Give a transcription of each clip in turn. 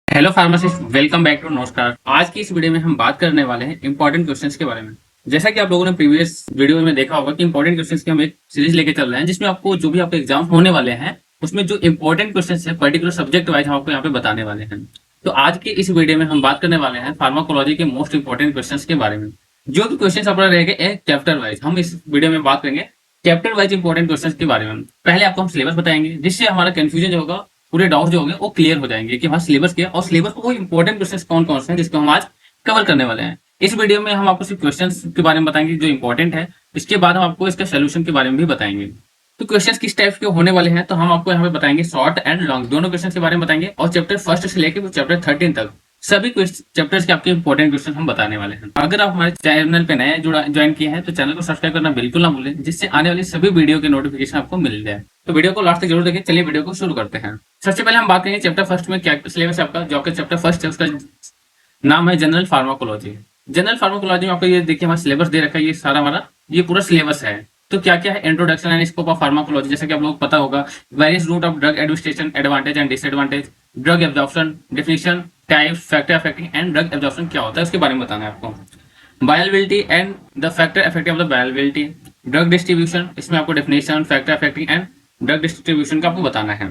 Hello pharmacist, welcome back to नमस्कार। आज की इस वीडियो में हम बात करने वाले हैं इंपॉर्टेंट क्वेश्चंस के बारे में। जैसा कि आप लोगों ने प्रीवियस वीडियो में देखा होगा कि इंपॉर्टेंट क्वेश्चंस की हम एक सीरीज लेके चल रहे हैं, जिसमें आपको जो भी आपके एग्जाम होने वाले हैं उसमें जो इंपॉर्टेंट क्वेश्चंस है पर्टिकुलर सब्जेक्ट वाइज हम आपको यहाँ पे बताने वाले हैं। तो आज की इस वीडियो में हम बात करने वाले हैं फार्माकोलॉजी के मोस्ट इंपॉर्टेंट क्वेश्चन के बारे में। जो भी क्वेश्चन अपना रहेगा एक चैप्टर वाइज हम इस वीडियो में बात करेंगे। चैप्टर वाइज इंपॉर्टेंट क्वेश्चन के बारे में पहले आपको हम सिलेबस बताएंगे, जिससे हमारा कंफ्यूजन जो होगा, पूरे डाउट जो होंगे वो क्लियर हो जाएंगे कि हमारा सिलेबस क्या है और सिलेबस में वो इंपॉर्टेंट क्वेश्चंस कौन कौन से हैं जिसको हम आज कवर करने वाले हैं। इस वीडियो में हम आपको सिर्फ क्वेश्चंस के बारे में बताएंगे जो इंपॉर्टेंट है। इसके बाद हम आपको इसका सोल्यूशन के बारे में भी बताएंगे। तो क्वेश्चंस किस टाइप के होने वाले हैं तो हम आपको यहाँ पे बताएंगे शॉर्ट एंड लॉन्ग दोनों क्वेश्चन के बारे में बताएंगे, और चैप्टर फर्स्ट से लेकर चैप्टर 13 तक सभी चैप्टर्स के आपके इंपॉर्टेंट क्वेश्चन हम बताने वाले हैं। अगर आप हमारे चैनल पे नए ज्वाइन किए हैं तो चैनल को सब्सक्राइब करना बिल्कुल ना भूलें, जिससे आने वाली सभी वीडियो के नोटिफिकेशन आपको मिल जाए। तो वीडियो को लास्ट तक जरूर देखें। चलिए वीडियो को शुरू करते हैं। सबसे पहले हम बात करेंगे चैप्टर फर्स्ट में क्या सिलेबस है आपका। जो आपका चैप्टर फर्स्ट है उसका नाम है जनरल फार्माकोलॉजी। जनरल फार्माकोलॉजी में आपको ये देखिए हमारा सिलेबस दे रखा है, ये सारा हमारा ये पूरा सिलेबस है। तो क्या क्या है, introduction and scope of pharmacology, जैसे कि आप लोगों को पता होगा, various route of drug administration, advantage and disadvantage, drug absorption, definition, types, factor affecting and drug absorption क्या होता है उसके बारे में बताना है आपको। Bioavailability and the factor affecting of the bioavailability, drug distribution, इसमें आपको definition, factor affecting and drug distribution का आपको बताना है।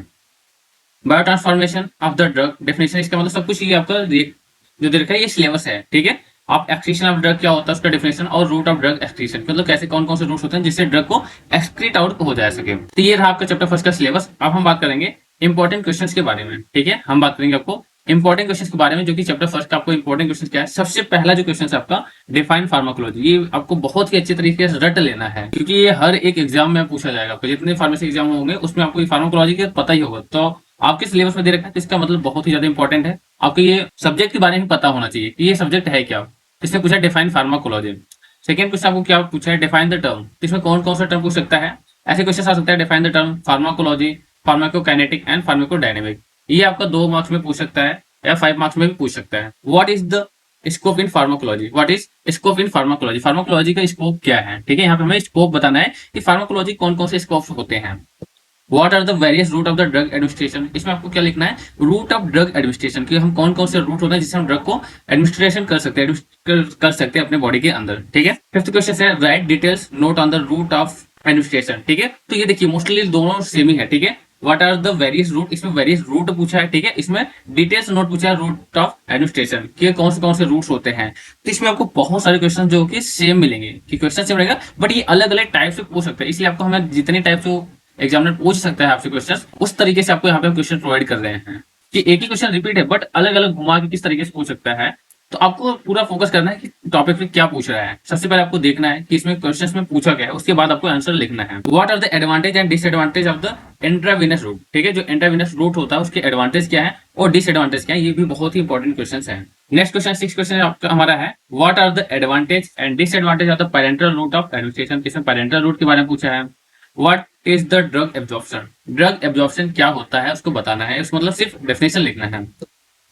Biotransformation of the drug, definition, इसका मतलब सब कुछ ये आपका जो दे रखा है ये सिलेबस है, ठीक है। आप एक्सक्रीशन ऑफ ड्रग क्या होता है उसका डेफिनेशन, और रूट ऑफ ड्रग एक्सक्रीशन, मतलब कैसे कौन कौन से रूट्स होते हैं जिससे ड्रग को एक्सक्रीट आउट हो जा सके। तो ये रहा आपका चैप्टर फर्स्ट का सिलेबस। अब हम बात करेंगे इंपॉर्टेंट क्वेश्चंस के बारे में, ठीक है। हम बात करेंगे आपको इंपॉर्टेंट क्वेश्चंस के बारे में, जो कि चैप्टर फर्स्ट का आपको इंपॉर्टेंट क्वेश्चन क्या है। सबसे पहला जो क्वेश्चन है आपका डिफाइन फार्माकोलॉजी, ये आपको बहुत ही अच्छे तरीके से रट लेना है, क्योंकि ये हर एक एग्जाम में पूछा जाएगा। आपको जितने फार्मेसी एग्जाम होंगे उसमें आपको फार्माकोलॉजी का पता ही होगा। तो आपके सिलेबस में दे रखा है तो इसका मतलब बहुत ही ज्यादा इंपॉर्टेंट है। आपको ये सब्जेक्ट के बारे में पता होना चाहिए कि ये सब्जेक्ट है क्या। इसमें पूछा डिफाइन फार्माकोलॉजी। सेकंड क्वेश्चन आपको क्या पूछा है, डिफाइन द टर्म। इसमें कौन कौन सा टर्म पूछ सकता है, ऐसे क्वेश्चन आ सकता है। Define the term pharmacology, pharmacokinetic and pharmacodynamic, ये आपका 2 मार्क्स में पूछ सकता है या 5 मार्क्स में भी पूछ सकता है। What is the scope in pharmacology, what is scope in pharmacology, pharmacology का स्कोप क्या है, ठीक है। यहाँ पे हमें स्कोप बताना है कि फार्माकोलॉजी कौन कौन से स्कोप होते हैं। What are the various route of the drug administration, इसमें आपको क्या लिखना है, रूट ऑफ ड्रग एडमिनिस्ट्रेशन, कि हम कौन कौन से रूट होते हैं जिससे हम ड्रग को एडमिनिस्ट्रेशन कर सकते हैं, कर सकते हैं अपने बॉडी के अंदर, ठीक है। फिफ्थ क्वेश्चन है write details note on the route of administration, ठीक है। तो ये देखिए मोस्टली दोनों सेम ही है, ठीक है। What are the various route, इसमें वेरियस रूट पूछा है, ठीक है। इसमें डिटेल्स नोट पूछा है रूट ऑफ एडमिनिस्ट्रेशन, कि कौन से रूट्स होते हैं। तो इसमें आपको बहुत सारे क्वेश्चन जो कि सेम मिलेंगे, कि क्वेश्चन सेम रहेगा बट ये अलग अलग टाइप से पूछ सकते हैं। इसलिए आपको हमें जितने टाइप से एग्जामिनर पूछ सकता है आपसे क्वेश्चन, उस तरीके से आपको यहाँ पे क्वेश्चन प्रोवाइड कर रहे हैं, कि एक ही क्वेश्चन रिपीट है बट अलग अलग घुमा के किस तरीके से पूछ सकता है। तो आपको पूरा फोकस करना है कि टॉपिक पे क्या पूछ रहा है। सबसे पहले आपको देखना है कि इसमें क्वेश्चंस में पूछा गया है, उसके बाद आपको आंसर लिखना है। What are the advantage and disadvantage of the intravenous route, ठीक है। जो इंट्रावेनस रूट होता है उसके एडवांटेज क्या है और डिसएडवांटेज क्या है, ये भी बहुत ही इंपॉर्टेंट क्वेश्चन है। नेक्स्ट क्वेश्चन 6 क्वेश्चन आपका हमारा है, what are the advantage and disadvantage of the parental route of administration. इसमें पैरेंटल रूट के बारे में पूछा है। What is the drug absorption, drug absorption क्या होता है उसको बताना है, उसको मतलब सिर्फ डेफिनेशन लिखना है।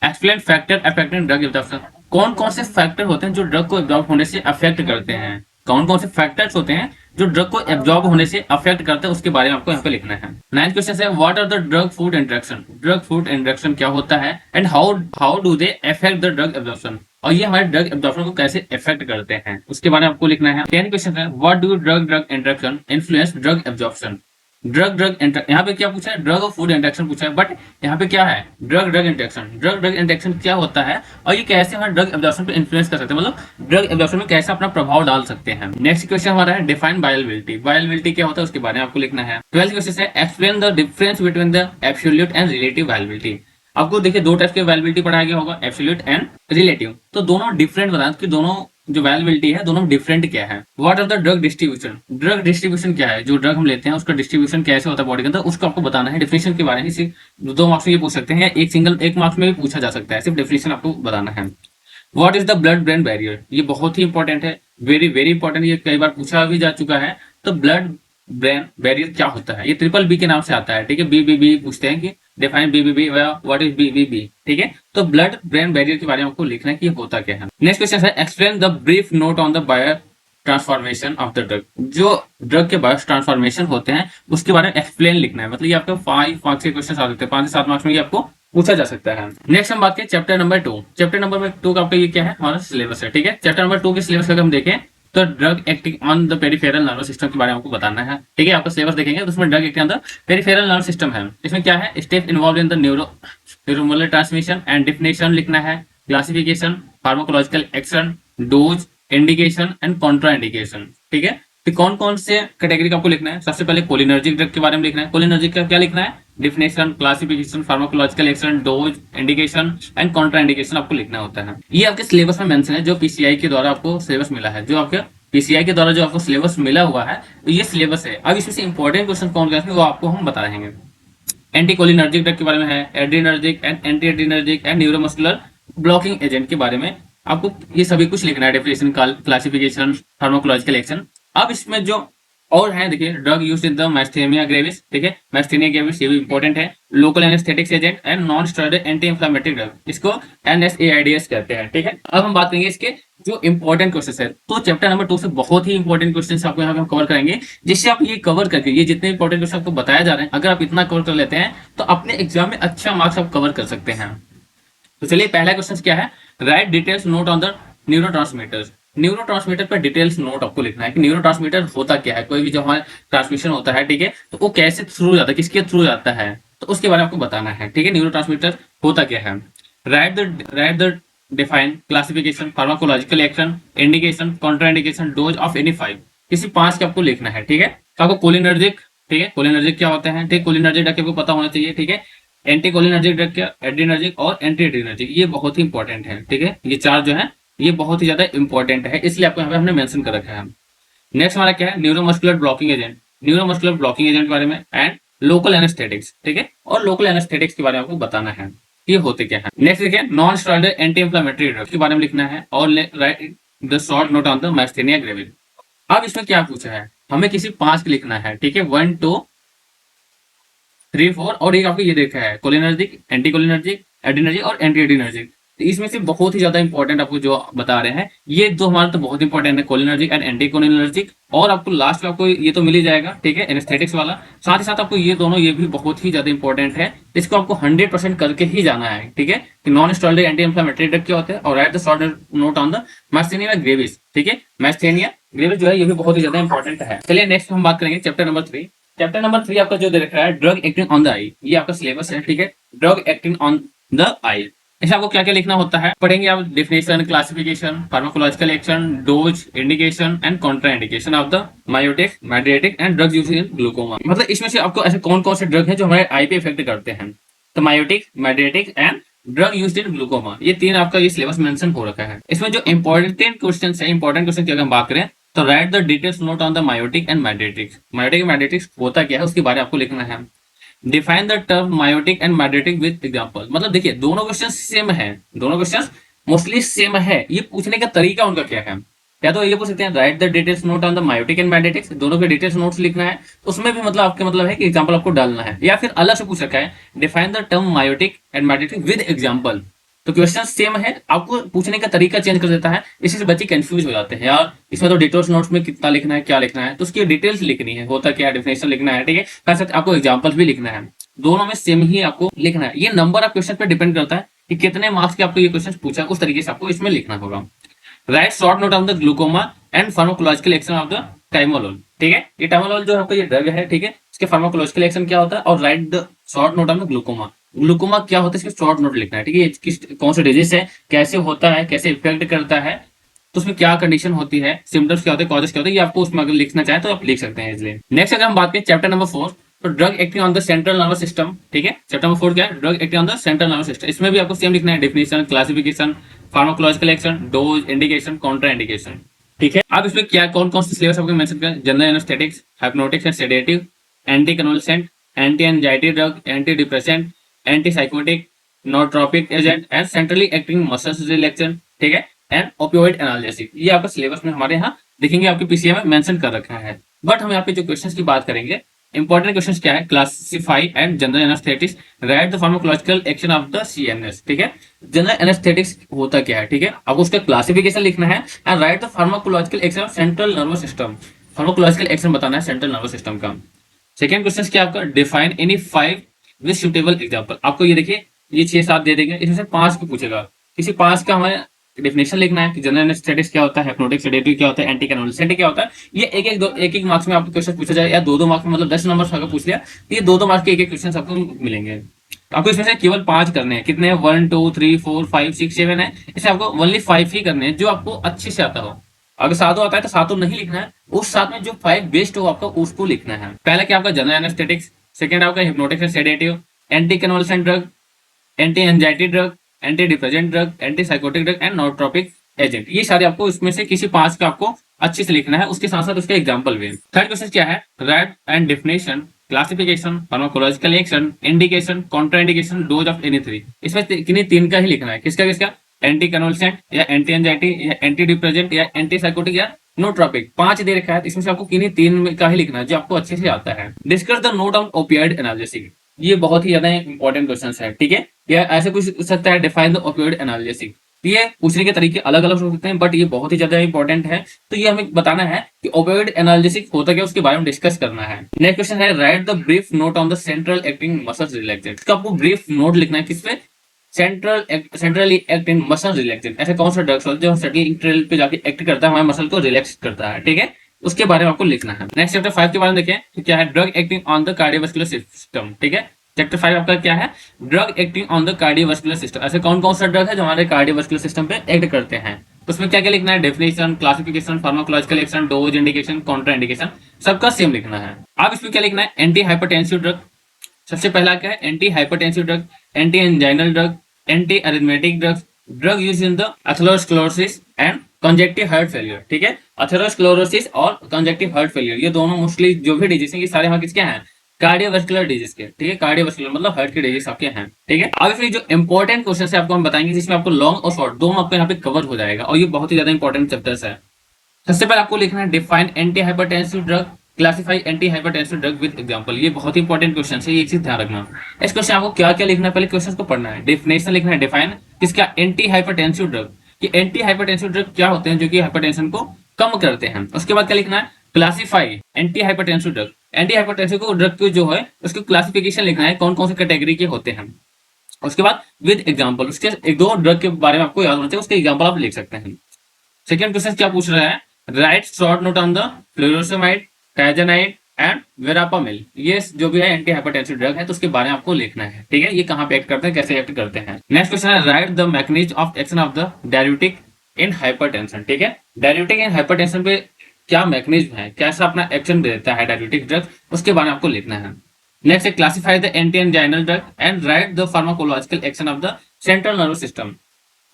Explain factor affecting drug absorption, कौन कौन से फैक्टर होते हैं जो ड्रग को एब्जॉर्ब होने से अफेक्ट करते हैं, कौन कौन से फैक्टर्स होते हैं जो ड्रग को एब्जॉर्ब होने से अफेक्ट करते हैं, उसके बारे में आपको यहाँ पे लिखना है। 9th क्वेश्चन है what are the drug food interaction, drug food interaction क्या होता है and how do they affect the drug absorption, और ये हमारे ड्रग एब्जॉर्प्शन को कैसे इफेक्ट करते हैं उसके बारे में आपको लिखना है। 10th क्वेश्चन है what do drug drug interaction influence drug absorption, drug drug यहाँ पे क्या पूछा है, ड्रग और फूड इंटरेक्शन पूछा है, बट यहाँ पे क्या है, drug drug interaction, drug drug interaction क्या होता है और ये कैसे हमारे ड्रग एब्जॉर्प्शन पे इन्फ्लुएंस कर सकते हैं, मतलब ड्रग एब्जॉर्प्शन में कैसे अपना प्रभाव डाल सकते हैं। नेक्स्ट क्वेश्चन हमारा है डिफाइन बायोअवेलेबिलिटी, बायोअवेलेबिलिटी क्या होता है उसके बारे में आपको लिखना है। 12th क्वेश्चन है explain the difference between the absolute and relative bioavailability. आपको देखिए 2 टाइप के वैल्यूबिलिटी पढ़ाया गया होगा, एब्सोल्यूट एंड रिलेटिव। तो दोनों डिफरेंट बताएं कि दोनों जो वैल्यूबिलिटी है दोनों डिफरेंट क्या है। What are the drug distribution, drug distribution क्या है, जो ड्रग हम लेते हैं उसका डिस्ट्रीब्यूशन कैसे होता है बॉडी के अंदर, उसको आपको बताना है। डेफिनेशन के बारे में सिर्फ 2 मार्क्स में ये पूछ सकते हैं, एक मार्क्स में भी पूछा जा सकता है, सिर्फ डेफिनेशन आपको बताना है। What is the blood brain barrier, ये बहुत ही इंपॉर्टेंट है, वेरी वेरी इंपॉर्टेंट, ये कई बार पूछा भी जा चुका है। तो ब्लड ब्रेन बैरियर क्या होता है, ये ट्रिपल बी के नाम से आता है, ठीक है। बी पूछते हैं कि define B, what is B, ठीक है। तो ब्लड ब्रेन बैरियर के बारे में आपको लिखना है कि होता क्या है। नेक्स्ट क्वेश्चन है explain the brief note on the bio transformation of the drug, जो ड्रग के बायो ट्रांसफॉर्मेशन होते हैं उसके बारे में एक्सप्लेन लिखना है। मतलब ये आपको 5 मार्क्स के क्वेश्चन आ सकते हैं, 5 से 7 मार्क्स में ये आपको पूछा जा सकता है। नेक्स्ट हम बात करें चैप्टर नंबर 2। चैप्टर नंबर 2 का आपका ये क्या है, हमारा सिलेबस है, ठीक है। चैप्टर नंबर 2 के सिलेबस अगर हम देखें तो drug acting on the peripheral nervous system के बारे में आपको बताना है, ठीक है। आपका सिलेबस देखेंगे तो उसमें drug acting on the peripheral nervous system है। इसमें क्या है, step involve in the neuromuscular transmission and definition लिखना है, classification, pharmacological action, dose, indication and Contra indication, ठीक है। तो कौन कौन से कैटेगरी का आपको लिखना है, सबसे पहले कोलिनर्जिक ड्रग के बारे में लिखना है। कोलिनर्जिक का क्या लिखना है, definition, classification, pharmacological action, dose, indication and Contra indication आपको लिखना होता है। ये आपके सिलेबस में मेंशन है, जो पीसीआई के द्वारा आपको सिलेबस मिला है, जो आपके पीसीआई के द्वारा जो आपको सिलेबस मिला हुआ है, तो ये सिलेबस है। अब इसमें से इंपॉर्टेंट क्वेश्चन कौन कौन से वो आपको हम बता रहेंगे। एंटीकोलिनर्जिक ड्रग के बारे में है, adrenergic and anti adrenergic and neuromuscular blocking agent के बारे में आपको ये सभी कुछ लिखना है, डेफिनेशन, क्लासिफिकेशन, फार्माकोलॉजिकल एक्शन। अब इसमें जो और है, देखिए, drug used in the myasthenia gravis, ठीक है, मैस्थेनिया ग्रेविस ये भी इंपॉर्टेंट है। Local anaesthetics agent and non steroidal anti inflammatory drug, इसको NSAIDs कहते हैं, ठीक है। अब हम बात करेंगे इसके जो इंपॉर्टेंट क्वेश्चन है, तो चैप्टर नंबर 2 से बहुत ही इंपॉर्टेंट क्वेश्चन आपको यहाँ पे हम कवर करेंगे, जिससे आप ये कवर करके, ये जितने इंपॉर्टेंट क्वेश्चन आपको बताया जा रहे हैं, अगर आप इतना कवर कर लेते हैं तो अपने एग्जाम में अच्छा मार्क्स आप कवर कर सकते हैं। तो चलिए, पहला क्वेश्चन क्या है, write details note on the neurotransmitters. Neurotransmitter पर डिटेल्स नोट आपको लिखना है कि न्यूरोट्रांसमीटर होता क्या है, कोई भी जो हमारा ट्रांसमिशन होता है, ठीक है, तो वो कैसे थ्रू जाता है, किसके थ्रू जाता है, तो उसके बारे में आपको बताना है, ठीक है। न्यूरोट्रांसमीटर होता क्या है, write the define, classification, pharmacological action, indication, contraindication, dose of any 5, किसी 5 के आपको लिखना है, ठीक है। तो आपको कोलिनर्जिक, ठीक है, कोलिनर्जिक क्या होता है, ठीक, कोलिनर्जिक ड्रग आपको पता होना चाहिए, ठीक है। एंटी कोलिनर्जिक ड्रग क्या, एड्रीनर्जिक और एंटी एड्रीनर्जिक, ये बहुत ही इंपॉर्टेंट है, ठीक है। ये 4 जो है ये बहुत ही ज्यादा इंपॉर्टेंट है, इसलिए आपको यहाँ पे हमने मेंशन कर रखा है। नेक्स्ट हमारा क्या है, neuromuscular blocking agent, neuromuscular blocking agent के बारे में, एंड लोकल एनेस्थेटिक्स, ठीक है, और लोकल एनेस्थेटिक्स के बारे में आपको बताना है, ये होते क्या है। नेक्स्ट देखिए, non steroidal anti inflammatory drug के बारे में लिखना है, और write the short note on the myasthenia gravis. अब इसमें क्या पूछा है, हमें किसी 5 के लिखना है, ठीक है, 1 2 3 4, और एक आपको ये देखा है, कोलिनर्जिक, एंटी कोलिनर्जिक, एड्रीनर्जिक और एंटी एड्रीनर्जिक। तो इसमें से बहुत ही ज्यादा इंपॉर्टेंट आपको जो बता रहे हैं, ये दो हमारा तो बहुत इंपॉर्टेंट है, कोलिनर्जिक एंड एंटी कोलिनर्जिक, और आपको लास्ट में आपको ये तो मिल ही जाएगा, ठीक है, एनेस्थेटिक्स वाला। साथ ही साथ आपको ये दोनों, ये भी बहुत ही ज्यादा इंपॉर्टेंट है, इसको आपको 100% करके ही जाना है, ठीक है, कि non steroidal anti inflammatory drug क्या होता है, और write the short note on the myasthenia gravis, ठीक है। मैस्थेनिया ग्रेविस जो है ये भी बहुत ही ज्यादा इंपॉर्टेंट है। चलिए नेक्स्ट हम बात करेंगे चैप्टर नंबर 3। चैप्टर नंबर 3 आपका जो देख रहा है, drug acting on the eye, ये आपका सिलेबस है, ठीक है, drug acting on the eye. इसमें आपको क्या क्या लिखना होता है, पढ़ेंगे आप, definition, classification, pharmacological action, dose, indication and Contra indication of the miotic, mydriatic and drugs used in glaucoma. मतलब इसमें से आपको ऐसे कौन कौन से ड्रग है जो हमारे आई पे इफेक्ट करते हैं, तो miotic, mydriatic and drug used in glaucoma, ये 3 आपका ये सिलेबस मेंशन हो रखा है। इसमें जो इंपॉर्टेंट क्वेश्चन है, इंपॉर्टेंट क्वेश्चन की अगर हम बात करें, तो write the details note on the miotic and mydriatics. Miotic and mydriatics होता क्या है, उसके बारे में आपको लिखना है। Define the term miotic and mydriatic with example. मतलब देखिए, दोनों क्वेश्चन सेम है, दोनों क्वेश्चन मोस्टली सेम है, ये पूछने का तरीका उनका क्या है। या तो ये पूछ सकते हैं, write the details note on the miotic and mydriatics, दोनों के डिटेल्स नोट्स लिखना है, उसमें भी मतलब आपके मतलब है कि एग्जांपल आपको डालना है। या फिर अलग से पूछ रखा है, define the term miotic and mydriatic with example, तो क्वेश्चन सेम है, आपको पूछने का तरीका चेंज कर देता है, इसी से बच्चे कंफ्यूज हो जाते हैं, यार इसमें तो डिटेल्स नोट्स में कितना लिखना है, क्या लिखना है, तो उसकी डिटेल्स लिखनी है, होता क्या है, डेफिनेशन लिखना है, ठीक है, साथ साथ आपको एग्जांपल्स भी लिखना है, दोनों में सेम ही आपको लिखना है। ये नंबर ऑफ क्वेश्चन पे डिपेंड करता है कि कितने मार्क्स के आपको ये क्वेश्चन पूछा, उस तरीके से आपको इसमें लिखना होगा। Write short note of the glaucoma and pharmacological action of the timolol, ठीक है, ये टाइमोलोल जो आपका ये ड्रग है, ठीक है, इसके फार्माकोलॉजिकल एक्शन क्या होता है, और write the short note of the glaucoma. Glaucoma क्या होता है, इसके शॉर्ट नोट लिखना है, ठीक है, किस कौन सा डिजीज है, कैसे होता है, कैसे इफेक्ट करता है, तो उसमें क्या कंडीशन होती है, सिम्टम्स क्या होते हैं, कॉजेस क्या होते हैं, ये आपको उसमें अगर लिखना चाहे तो आप लिख सकते हैं इसलिए। नेक्स्ट अगर हम बात करें चैप्टर नंबर 4, तो drug acting on the central nervous system, ठीक है, चैप्टर नंबर 4 क्या है, drug acting on the central nervous system. इसमें भी आपको सेम लिखना है, definition, classification, pharmacological action, dose, indication, contra indication, ठीक है। अब इसमें क्या कौन कौन से सिलेबस आपको मेंशन करें, general anaesthetics, hypnotics and sedative, anti convulsant, anti anxiety drug, anti depressant, anti psychotic, nootropic agent and centrally acting muscle relaxant, ठीक है, एंड ओपियोइड एनाल्जेसिक। ये आपका सिलेबस में हमारे यहाँ देखेंगे, आपके पीसीए में मेंशन कर रखा है। बट हम यहाँ पे जो क्वेश्चंस की बात करेंगे, इंपॉर्टेंट क्वेश्चंस क्या है, classify and general anaesthetics, right the pharmacological action of the CNS, ठीक है, जनरल एनेस्थेटिक्स होता क्या है, ठीक है, आपको उसका क्लासिफिकेशन लिखना है, and write the pharmacological action of central nervous system, pharmacological action बताना है सेंट्रल नर्वस सिस्टम का। सेकंड क्वेश्चन क्या आपका, define any 5 with suitable example. आपको ये देखिए ये 6-7 दे देंगे, इसमें से 5 को पूछेगा। किसी 5 का हमें डेफिनेशन लिखना है कि जनरल एनेस्थेटिक्स क्या होता है, हिप्नोटिक सेडेटिव क्या होता है, एंटी कन्वल्सेंट क्या होता है। ये एक एक मार्क्स में आपको क्वेश्चन पूछा जाए, या 2-2 मार्क्स में, मतलब 10 नंबर अगर पूछ लिया तो ये 2-2 मार्क्स के एक एक क्वेश्चन आपको मिलेंगे। आपको इसमें से केवल 5 करने हैं। कितने हैं? 1 2 3 4 5 6 7 है। इसे आपको ओनली 5 ही करने हैं जो आपको अच्छे से आता हो। अगर सातों आता है तो सातों नहीं लिखना है, उस साथ में जो 5 बेस्ट हो आपका उसको लिखना है। पहला क्या आपका जनरल एनेस्थेटिक्स, सेकंड आपका hypnotic and sedative, anti convulsant drug, anti anxiety drug, anti depressant drug, anti psychotic drug and nootropic agent. ये सारे आपको इसमें से किसी 5 का आपको अच्छे से लिखना है, उसके साथ साथ उसके एग्जाम्पल भी। थर्ड क्वेश्चन क्या है? Right and definition, classification, pharmacological action, indication, contraindication, dose of any three. इसमें किन्हीं 3 का ही लिखना है। किसका किसका? एंटी कन्वल्सेंट या एंटी एंजाइटी या एंटी डिप्रेसेंट या एंटी साइकोटिक या नोट्रोपिक। 5 दे रखा है, इसमें से आपको किन्हीं 3 का ही लिखना है जो आपको अच्छे से आता है। Discuss the note on opioid analysis. ये बहुत ही ज्यादा इंपॉर्टेंट क्वेश्चन है, ठीक है। या ऐसे पूछ सकता है डिफाइन द ओपियोइड एनालिसिस। ये पूछने के तरीके अलग अलग हो सकते हैं, बट ये बहुत ही ज्यादा इंपॉर्टेंट है। तो ये हमें बताना है कि ओपियोइड एनालिसिस होता क्या, उसके बारे में डिस्कस करना है। नेक्स्ट क्वेश्चन है write the brief note on the central acting muscle relaxant. इसका आपको ब्रीफ नोट लिखना है। किसपे? Centrally acting muscle relaxant. ऐसे कौन सा ड्रग्स होता है जो सेंट्रल पे जाके एक्ट करता है, हमारे मसल को रिलैक्स करता है, ठीक है। उसके बारे में आपको लिखना है। नेक्स्ट चैप्टर 5 के बारे में देखें तो क्या है? Drug acting on the cardiovascular system, ठीक है। चैप्टर 5 आपका क्या है? Drug acting on the cardiovascular system. ऐसे कौन कौन सा ड्रग है जो हमारे कार्डियोवास्कुलर सिस्टम पे एक्ट करते हैं। तो उसमें क्या क्या लिखना है? Definition, classification, pharmacological action, dose, indication, contra indication, सबका सेम लिखना है। अब इसमें क्या लिखना है? Anti hypertensive drug. सबसे पहला क्या है? Anti hypertensive drug, anti anginal drug, anti arithmetic drug, drug use in the atherosclerosis and conjunctive heart failure, ठीक है। एथेरोस्क्लेरोसिस और कंजेक्टिव हार्ट फेलियर, ये दोनों मोस्टली जो भी डिजीज हैं ये सारे यहाँ किसके हैं? कार्डियोवास्कुलर डिजीज के, ठीक है। कार्डियोवास्कुलर मतलब हार्ट के डिजीज आपके हैं, ठीक है। अब फिर जो इंपॉर्टेंट क्वेश्चन है आपको हम बताएंगे, जिसमें आपको लॉन्ग और शॉर्ट दोनों आपको यहाँ पे कवर हो जाएगा, और ये बहुत ही ज्यादा इंपॉर्टेंट चैप्टर्स है। सबसे पहले आपको लिखना है define anti hypertensive drug, classify anti hypertensive drug with example. ये बहुत ही इंपॉर्टेंट क्वेश्चन है, ये एक चीज ध्यान रखना। इस क्वेश्चन आपको क्या क्या लिखना है, पहले क्वेश्चन को पढ़ना है। डेफिनेशन लिखना है, डिफाइन किसका? Anti hypertensive drug. कि एंटी हाइपरटेंसिव ड्रग क्या होते हैं जो कि हाइपरटेंशन को कम करते हैं। उसके बाद क्या लिखना है? Classify anti hypertensive drug. Anti hypertensive को ड्रग को जो है उसको क्लासिफिकेशन लिखना है, कौन कौन से कैटेगरी के होते हैं। उसके बाद विद एग्जाम्पल, उसके एक दो ड्रग के बारे में आपको याद होना चाहिए, उसके एग्जाम्पल आप लिख सकते हैं। सेकेंड क्वेश्चन क्या पूछ रहा है? Write short note on the furosemide, thiazide and verapamil. ये जो भी है एंटी हाइपरटेंसिव ड्रग है, तो उसके बारे में आपको लिखना है, ठीक है। ये कहाँ पे एक्ट करते हैं, कैसे एक्ट करते हैं। नेक्स्ट क्वेश्चन है write the mechanism of action of the diuretic in hypertension, ठीक है। डाययूरेटिक इन हाइपरटेंशन पे क्या मैकेनिज्म है, कैसा अपना एक्शन देता है डाययूरेटिक ड्रग, उसके बारे में आपको लिखना है। नेक्स्ट है classify the anti anginal drug and write the pharmacological action of the central nervous system.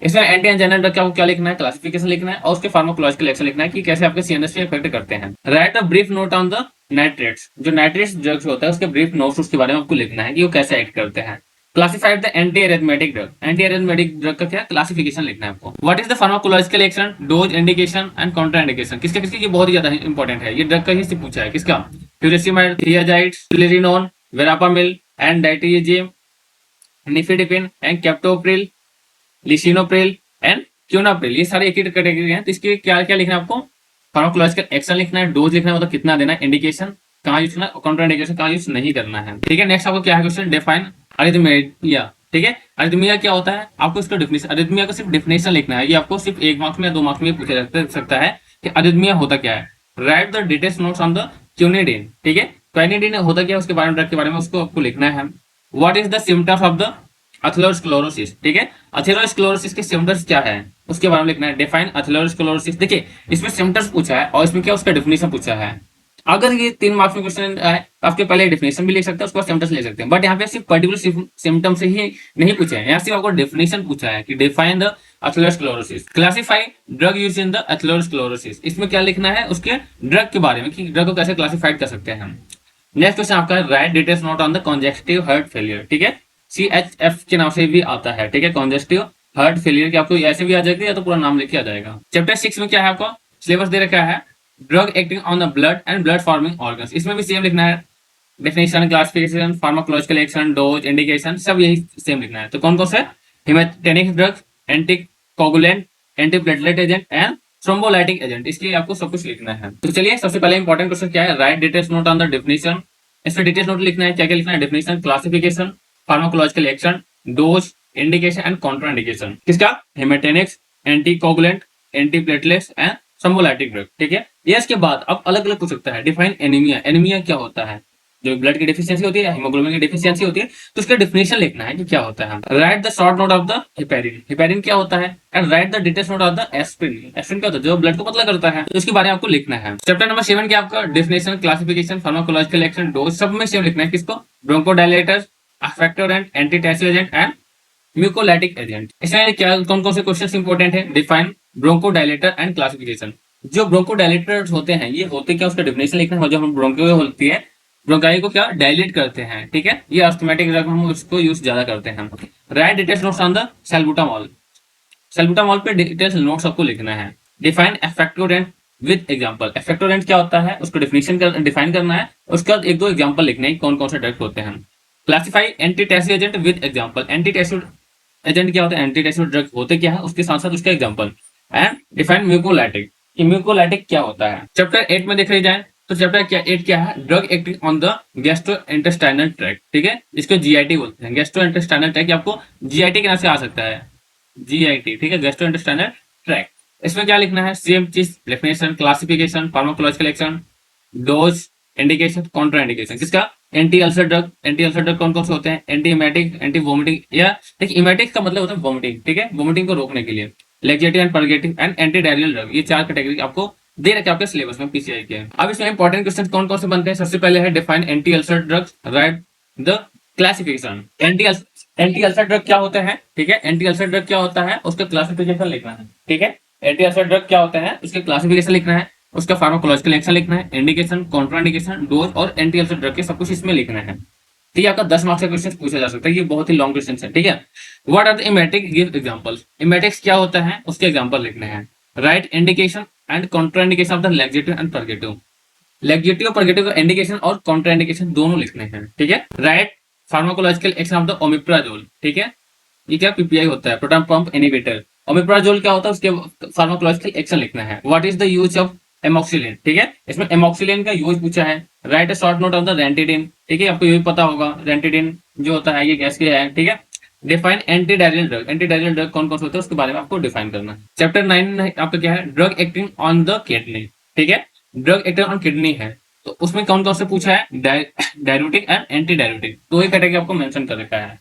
इसमें एंटी एंजाइनल ड्रग क्या क्या लिखना है? क्लासिफिकेशन लिखना है, और उसके फार्माकोलॉजिकल एक्शन लिखना है कि कैसे आपके सीएनएस पे इफेक्ट करते हैं। Right a brief note on the nitrates. जो नाइट्रेट्स ड्रग्स होता है उसके ब्रीफ नोट्स उसके बारे में आपको लिखना है कि वो कैसे एक्ट करते हैं। Classified the anti arithmetic drug. Anti arithmetic drug का क्या क्लासिफिकेशन लिखना है आपको। What is the pharmacological action, dose, indication and Contra indication. किसके किसके? ये बहुत ही ज्यादा इंपॉर्टेंट है, ये ड्रग का ही से पूछा है। किसका? फ्यूरेसिमाइड, थियाजाइड, सिलेरिनोन, verapamil and diltiazem, nifedipine and captopril, lisinopril and quinapril. ये सारे एक ही कैटेगरी हैं, तो इसके क्या क्या लिखना है आपको? फार्माकोलॉजिकल एक्शन लिखना है, डोज लिखना है मतलब कितना देना है, इंडिकेशन कहाँ यूज करना है, कॉन्ट्रा इंडिकेशन कहाँ यूज नहीं करना है, ठीक है। नेक्स्ट आपको क्या है क्वेश्चन? डिफाइन अरिथमिया, ठीक है। अरिथमिया क्या होता है, आपको इसका डेफिनेशन, अरिथमिया का सिर्फ डेफिनेशन लिखना है। ये आपको सिर्फ 1 मार्क्स में या 2 मार्क्स में पूछा जा सकता है कि अरिथमिया होता क्या है। Write the details notes on the quinidine, ठीक है। क्विनिडीन होता क्या है, उसके बारे में, ड्रग के बारे में उसको आपको लिखना है। What is the symptoms of the atherosclerosis, ठीक है। एथेरोस्क्लेरोसिस के सिम्टम्स क्या है उसके बारे में लिखना है। Define atherosclerosis. देखिए इसमें सिम्टम्स पूछा है और इसमें क्या उसका डेफिनेशन पूछा है। अगर ये 3 मार्क्स में क्वेश्चन है तो आपके पहले डेफिनेशन भी लिख सकते हैं, उसके बाद सिम्टम्स लिख सकते हैं। बट यहाँ पे सिर्फ पर्टिकुलर सिम्टम्स से ही नहीं पूछा है, यहाँ सिर्फ आपको डेफिनेशन पूछा है कि define the atherosclerosis. Classify drug use in the atherosclerosis. इसमें क्या लिखना है? उसके ड्रग के बारे में कि ड्रग को कैसे क्लासिफाइड कर सकते हैं हम। नेक्स्ट क्वेश्चन आपका right details note on the congestive heart failure, ठीक है। CHF के नाम से भी आता है, ठीक है। कंजेस्टिव हार्ट फेलियर की आपको ऐसे भी आ जाएगी या तो पूरा नाम लिखे आ जाएगा। चैप्टर 6 में क्या है आपको सिलेबस दे रखा है, drug acting on the blood and blood forming organs. इसमें भी सेम लिखना है, definition, classification, pharmacological action, dose, indication, सब यही सेम लिखना है। तो कौन कौन से? Haematinic drug, anticoagulant, antiplatelet agent and thrombolytic agent. इसके लिए आपको सब कुछ लिखना है। तो चलिए सबसे पहले इंपॉर्टेंट क्वेश्चन क्या है? Write details note on the definition. इसमें डिटेल्स नोट लिखना है, क्या क्या लिखना है? Definition, classification, pharmacological action, dose, indication and contraindication किसका? Haematinics, anticoagulant, antiplatelets and thrombolytic drug. ठीक है, ये इसके बाद अब अलग अलग पूछ सकता है। डिफाइन एनीमिया, एनीमिया क्या होता है? जो ब्लड की डिफिशियंसी होती है, हीमोग्लोबिन की डिफिशियंसी होती है, तो उसका डिफिनेशन लिखना है कि क्या होता है। Write the short note of the heparin, heparin क्या होता है, and write the details note of the aspirin, aspirin क्या होता है? जो ब्लड को पतला करता है, तो इसके बारे में आपको लिखना है। चैप्टर नंबर 7 क्या आपका? Definition, classification, pharmacological action, dose, सब में सेम लिखना है। किसको? Bronchodilators, expectorant, antitussive agent and mucolytic agent. इसमें क्या कौन कौन से क्वेश्चन इंपॉर्टेंट है? Define bronchodilator and classification. जो ब्रोंकोडायलेटर्स होते हैं ये होते क्या, उसका डेफिनेशन लिखना है। जो हम ब्रोंको होती है, ब्रोंकाई को क्या डायलेट करते हैं। ठीक है, ये अस्थमेटिक ड्रग हम उसको यूज ज्यादा करते हैं। Write details notes on the salbutamol, salbutamol पे डिटेल्स नोट्स आपको लिखना है। Define expectorant with example, expectorant क्या होता है उसको डिफिनेशन डिफाइन करना है। उसके बाद एक दो एग्जांपल लिखने हैं कौन कौन से ड्रग होते हैं। Classify antitussive agent with example, antitussive agent क्या होता है, एंटीटैसिड ड्रग होते क्या है, उसके साथ साथ उसका एग्जांपल। एंड डिफाइन म्यूकोलाइटिक, कि म्यूकोलाइटिक क्या होता है। चैप्टर 8 में देख ली जाए तो चैप्टर क्या 8 क्या है? Drug acting on the gastrointestinal tract. ठीक है, इसको जीआईटी बोलते हैं। गैस्ट्रोइंटेस्टाइनल ट्रैक्ट आपको जीआईटी के नाम से आ सकता है, जीआईटी। ठीक है, गैस्ट्रोइंटेस्टाइनल ट्रैक्ट। इसमें क्या लिखना है? सेम चीज, definition, classification, pharmacological action, dose, indication, contra indication. किसका? Anti ulcer drug. Anti ulcer drug कौन कौन से होते हैं? एंटी इमेटिक, एंटी वोमिटिंग, या देखिए इमेटिक का मतलब होता है वोमिटिंग। ठीक है, वोमिटिंग को रोकने के लिए। लेक्जेटिव and purgative and anti diarrhoeal drug, ये चार कैटेगरी आपको दे रखे आपके सिलेबस में पीसीआई के। अब इसमें इंपॉर्टेंट क्वेश्चन कौन कौन से बनते हैं? सबसे पहले है define anti ulcer drugs, right the classification. Anti ulcer drug क्या होते हैं? ठीक है, एंटी अल्सर ड्रग क्या होता है उसका क्लासिफिकेशन लिखना है। ठीक है, एंटी अल्सर ड्रग क्या होता है उसके क्लासिफिकेशन लिखना है, उसका फार्माकोलॉजिकल एक्शन लिखना है, इंडिकेशन, कॉन्ट्राइंडिकेशन, डोज और एंटी अल्सर ड्रग के सब कुछ इसमें लिखना है। ठीक है, आपका 10 मार्क्स का क्वेश्चन पूछा जा सकता है, ये बहुत ही लॉन्ग क्वेश्चन है। ठीक है, what are the emetic, give examples. Emetics क्या होता है उसके एग्जांपल लिखने हैं। Write indication and contraindication of the laxative and purgative, laxative और परगेटिव का इंडिकेशन और कॉन्ट्राइंडिकेशन दोनों लिखने हैं। ठीक है, right pharmacological action of the omeprazole. ठीक है, ये क्या पीपीआई होता है, प्रोटॉन पंप इनहिबिटर। ओमिप्राजोल क्या होता है उसके फार्माकोलॉजिकल एक्शन लिखना है। What is the use of amoxicillin. ठीक है, इसमें एमोक्सिलिन का यूज पूछा है। Write a short note of the ranitidine. ठीक है, आपको ये भी पता होगा रेंटिडिन जो होता है ये गैस के है। ठीक है, define anti diarrhoeal drug, anti diarrhoeal drug कौन कौन से होते हैं उसके बारे में आपको डिफाइन करना है। चैप्टर 9 आपका क्या है? Drug acting on the kidney. ठीक है, ड्रग एक्टिंग ऑन किडनी है तो उसमें कौन कौन से पूछा है? डायरूटिक एंड एंटी डायरूटिक, दो ही कैटेगरी आपको मेंशन कर रखा है।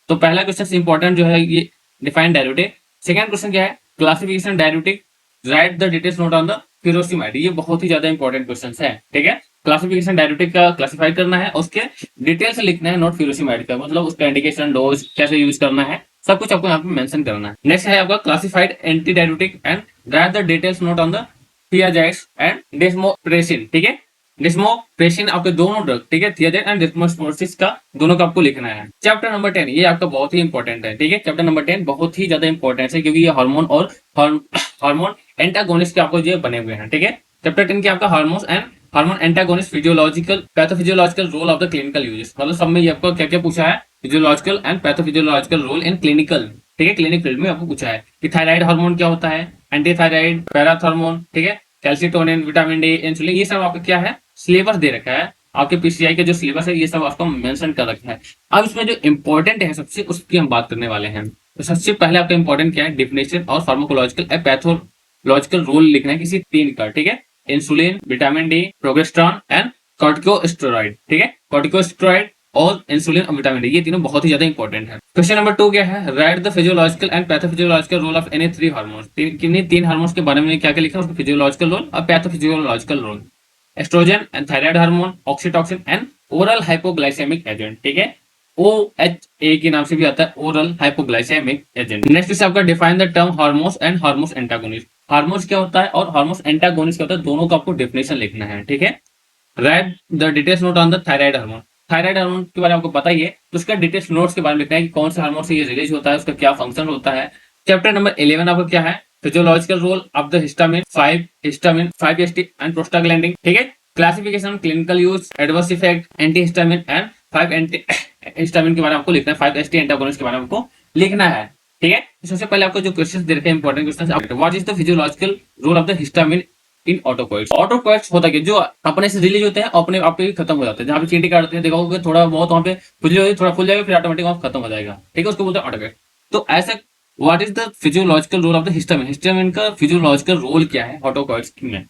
तो पहला क्वेश्चन इंपॉर्टेंट जो है ये डिफाइन डायरूटिक। सेकंड क्वेश्चन क्या है? Classification diuretic, write the details note on the furosemide. ये बहुत ही ज्यादा इंपॉर्टेंट क्वेश्चन है। ठीक है, क्लासिफिकेशन डायरूटिक का क्लासिफाई करना है, उसके डिटेल्स लिखना है, नोट फ्यूरोसिमाइड का, मतलब उसका इंडिकेशन, डोज, कैसे यूज करना है, सब कुछ आपको यहाँ पे मेंशन करना है। नेक्स्ट है आपका classified anti diuretic and write the details note on the thiazides and desmopressin. ठीक है, डेस्मोप्रेसिन आपके दोनों ड्रग, ठीक है, थियाजाइड एंड डेस्मोप्रेसिन का दोनों का आपको लिखना है। चैप्टर नंबर 10 ये आपका बहुत ही इंपॉर्टेंट है। ठीक है, चैप्टर नंबर 10 बहुत ही ज्यादा इंपॉर्टेंट है क्योंकि ये हार्मोन और हार्मोन एंटागोनिस्ट के आपको ये बने हुए हैं। ठीक है, चैप्टर 10 के आपका hormones and hormone antagonist, physiological, pathophysiological role of the clinical uses, मतलब सब में ये आपको क्या क्या पूछा है? Physiological and pathophysiological role in clinical. ठीक है, क्लिनिक फील्ड में आपको पूछा है कि थायराइड हार्मोन क्या होता है, एंटी थायराइड, पैराथॉर्मोन, ठीक है, कैल्सिटोनिन, विटामिन डी, इंसुलिन, ये सब आपका क्या है? सिलेबस दे रखा है आपके पीसीआई का जो सिलेबस है ये सब आपको मेंशन कर रखा है। अब इसमें जो इंपॉर्टेंट है सबसे उसकी हम बात करने वाले हैं। तो सबसे पहले आपका इंपॉर्टेंट क्या है? डिफिनेशन और फार्माकोलॉजिकल पैथोलॉजिकल रोल लिखना है किसी तीन का। ठीक है, insulin, vitamin D, progesterone and corticosteroid. ठीक है, कॉर्टिकोस्टेरॉइड और इंसुलिन और विटामिन डी ये तीनों बहुत ही ज्यादा इंपॉर्टेंट है। क्वेश्चन नंबर 2 क्या है? Write the physiological and pathophysiological role of any three hormones. किन्हीं तीन हार्मोन्स के बारे में क्या क्या लिखा है, उसका फिजियोलॉजिकल रोल और pathophysiological role. Oestrogen and thyroid hormone, oxytocin and oral hypoglycaemic agent. ठीक है, OHA के नाम से भी आता है, oral hypoglycaemic agent. Next is आपका define the term hormones and hormones antagonist. Hormones क्या होता है और हार्मोन्स एंटागोनिस्ट क्या होता है, दोनों का आपको डेफिनेशन लिखना है। ठीक है, write the details note on the thyroid hormone. Thyroid hormone के बारे में आपको पता ही है, तो उसका डिटेल्स नोट्स के बारे में लिखना है कि कौन सा हार्मोन से ये रिलीज होता है, उसका क्या फंक्शन होता है। चैप्टर नंबर 11 आपका क्या है? Physiological role of the histamine, 5-HT and prostaglandin. ठीक है, classification, clinical use, adverse effect, antihistamine and 5 antihistamine के बारे में आपको लिखना है, 5-HT एंटागोनिस्ट के बारे में आपको लिखना है। ठीक है, सबसे पहले आपको जो क्वेश्चन दे रखे हैं important question, what is the physiological role of the histamine in autacoids. Autacoids होता क्या, जो अपने से रिलीज होते हैं अपने आप ही खत्म हो जाते हैं। जहाँ पे चींटी काटते हैं देखोगे थोड़ा बहुत वहाँ पे खुजली होगी, थोड़ा खुल जाएगा, फिर ऑटोमेटिक वहाँ खत्म हो जाएगा, ठीक है, उसको बोलते हैं ऑटोकॉइट। तो ऐसा what is the physiological role of the histamine, histamine का फिजियोलॉजिकल रोल क्या है ऑटोकॉइट्स में।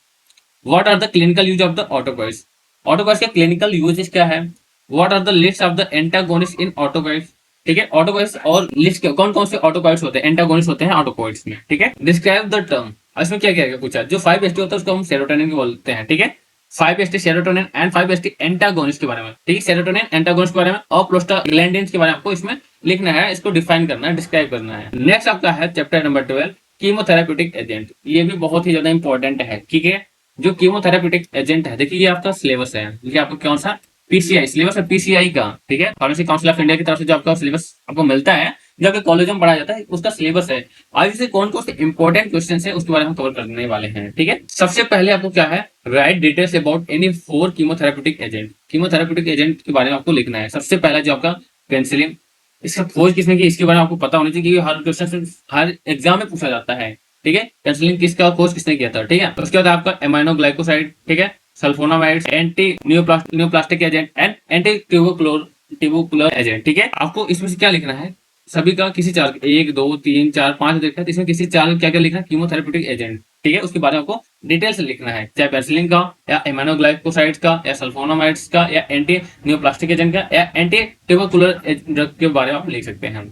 What are the clinical use of the autacoids, autacoids का क्लिनिकल यूजेस क्या है। What are the list of the antagonist in autacoids, ठीक है, ऑटोकॉइट्स और लिस्ट कौन कौन से ऑटोकॉइट्स होते हैं, एंटागोनिस्ट होते हैं ऑटोकॉइट्स में, ठीक है। डिस्क्राइब द टर्म, इसमें क्या क्या पूछा, जो 5-HT होता है उसको हम सेरोटोनिन बोलते हैं, ठीक है। 5-HT serotonin and 5-HT antagonist के बारे में, ठीक है, सेरोटोनिन एंटागोनिस्ट के बारे में और प्रोस्टाग्लैंडिन्स के बारे में आपको इसमें लिखना है, इसको डिफाइन करना है, डिस्क्राइब करना है। नेक्स्ट आपका है चैप्टर नंबर 12 कीमोथेरेप्यूटिक एजेंट। ये भी बहुत ही ज्यादा इंपॉर्टेंट है, ठीक है। जो कीमोथेरेप्यूटिक एजेंट है, देखिए ये आपका सिलेबस है, ये आपको कौन सा पीसीआई सिलेबस है, पीसीआई का, ठीक है, फार्मेसी काउंसिल ऑफ इंडिया की तरफ से जो आपका सिलेबस आपको मिलता है, जो आपके कॉलेज में पढ़ाया जाता है, उसका सिलेबस है। आज से कौन कौन से इंपॉर्टेंट क्वेश्चन है उसके बारे में कवर करने वाले हैं, ठीक है। सबसे पहले आपको क्या है, write details about any 4 chemotherapeutic agent. Chemotherapeutic agent के बारे में आपको लिखना है। सबसे पहला जो आपका पेनिसिलिन, इसका खोज किसने की, इसके बारे में आपको पता होना चाहिए, क्योंकि हर क्वेश्चन हर एग्जाम में पूछा जाता है, ठीक है। पेनिसिलिन किसका खोज किसने किया था, ठीक है। उसके बाद आपका एमाइनोग्लाइकोसाइड, ठीक है, sulphonamides, anti neoplastic agent and anti tubercular agent, ठीक है। आपको इसमें से क्या लिखना है, सभी का किसी चार 1 2 3 4 5 देखा है, तो इसमें किसी चार क्या क्या लिखना है, कीमोथेरेप्यूटिक एजेंट, ठीक है, उसके बारे में आपको डिटेल से लिखना है, चाहे पेनिसिलिन का या एमाइनोग्लाइकोसाइड्स का या सल्फोनामाइड्स का या एंटी न्यूप्लास्टिक एजेंट का या एंटी ट्यूबोकुलर ड्रग के बारे में आप लिख सकते हैं।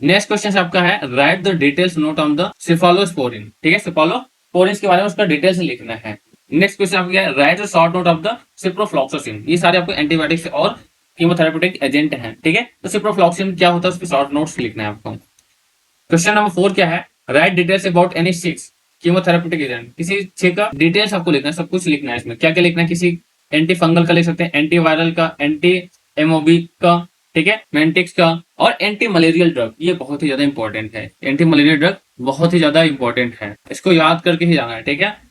नेक्स्ट क्वेश्चन आपका है, write the details note on the cephalosporin, ठीक है, सिफालोस्पोरिन के बारे में उसका डिटेल से लिखना है। नेक्स्ट क्वेश्चन आपका है, write the short note of the ciprofloxacin. ये सारे आपको एंटीबायोटिक्स और कीमोथेरेप्यूटिक एजेंट हैं, ठीक है। तो सिप्रोफ्लॉक्सासिन क्या होता है उसके शॉर्ट नोट्स लिखना है आपको। क्वेश्चन नंबर 4 क्या है, write details about any 6 chemotherapeutic agent. किसी 6 का डिटेल्स आपको लिखना है, सब कुछ लिखना है। इसमें क्या क्या लिखना है, किसी एंटी फंगल का लिख सकते हैं, एंटी वायरल का, एंटी एमओबी का, ठीक है, मेंटिक्स का और एंटी मलेरियल ड्रग। ये बहुत ही ज्यादा इंपॉर्टेंट है, एंटी मलेरियल ड्रग बहुत ही ज्यादा इंपॉर्टेंट है, इसको याद करके ही जाना है, ठीक है।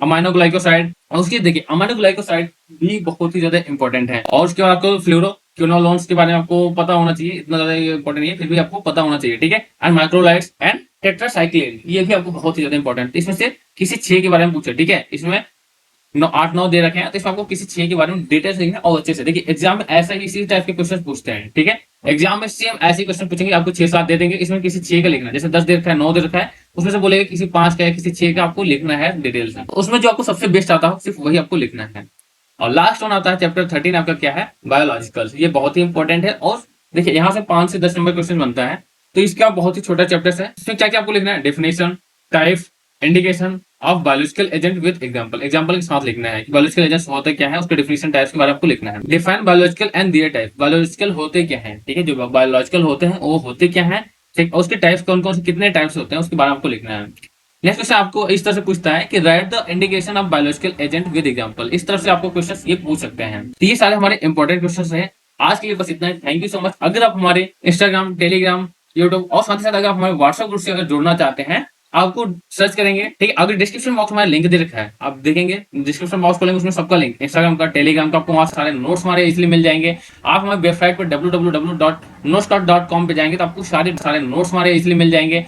अमाइनोग्लाइकोसाइड, और उसकी देखिए अमाइनोग्लाइकोसाइड भी बहुत ही ज्यादा इंपॉर्टेंट है। और उसके बाद आपको फ्लोरोक्विनोलोन्स के बारे में आपको पता होना चाहिए, इतना ज्यादा इंपॉर्टेंट नहीं है, फिर भी आपको पता होना चाहिए, ठीक है। एंड माइक्रोलाइट्स एंड टेट्रासाइक्लिन, ये भी आपको बहुत ही ज्यादा इंपॉर्टेंट है। इसमें से किसी 6 के बारे में पूछे, ठीक है, इसमें 8-9 दे रखे हैं, तो इसमें आपको किसी 6 के बारे में डिटेल्स लिखना है और अच्छे से। देखिए एग्जाम में ऐसा ही इसी टाइप के क्वेश्चन पूछते हैं, ठीक है, एग्जाम में सेम ऐसे क्वेश्चन पूछेंगे, आपको 6-7 दे देंगे, इसमें किसी 6 का लिखना है। जैसे 10 दे रखा है, 9 दे रखा है, उसमें से बोलेगा किसी 5 का या किसी 6 का आपको लिखना है डिटेल्स में। उसमें जो आपको सबसे बेस्ट आता हो सिर्फ वही आपको लिखना है। और लास्ट वन आता है चैप्टर 13 आपका क्या है, बायोलॉजिकल। ये बहुत ही इंपॉर्टेंट है और देखिए यहाँ से 5 से 10 नंबर क्वेश्चन बनता है, तो इसका बहुत ही छोटा चैप्टर है। इसमें क्या क्या आपको लिखना है, definition, type, indication of biological agent with example, example के साथ लिखना है कि बायोलॉजिकल एजेंट्स होते क्या है, उसके डेफिनेशन टाइप्स के बारे में आपको लिखना है। Define biological and their type, biological होते क्या है, ठीक है, जो बायोलॉजिकल होते हैं वो होते क्या है, ठीक, और उसके टाइप्स कौन कौन से कितने टाइप्स होते हैं उसके बारे में आपको लिखना है। नेक्स्ट क्वेश्चन आपको इस तरह से पूछता है कि right the indication of biological agent with example. इस तरह से आपको क्वेश्चन ये पूछ सकते हैं। तो ये सारे हमारे इंपॉर्टेंट क्वेश्चन हैं। आज के लिए बस इतना है, थैंक यू सो मच। अगर आप हमारे इंस्टाग्राम, टेलीग्राम, यूट्यूब और साथ ही साथ अगर आप हमारे व्हाट्सएप ग्रुप से अगर जुड़ना चाहते हैं, आपको सर्च करेंगे, ठीक है, अगर डिस्क्रिप्शन बॉक्स में लिंक दे रखा है, आप देखेंगे डिस्क्रिप्शन बॉक्स खोलेंगे, उसमें सबका लिंक, इंस्टाग्राम का, टेलीग्राम का, आपको वहां सारे नोट्स हमारे इसलिए मिल जाएंगे। आप हमारे वेबसाइट पर www.notes.com पे जाएंगे तो आपको सारे नोट्स हमारे इसलिए मिल जाएंगे।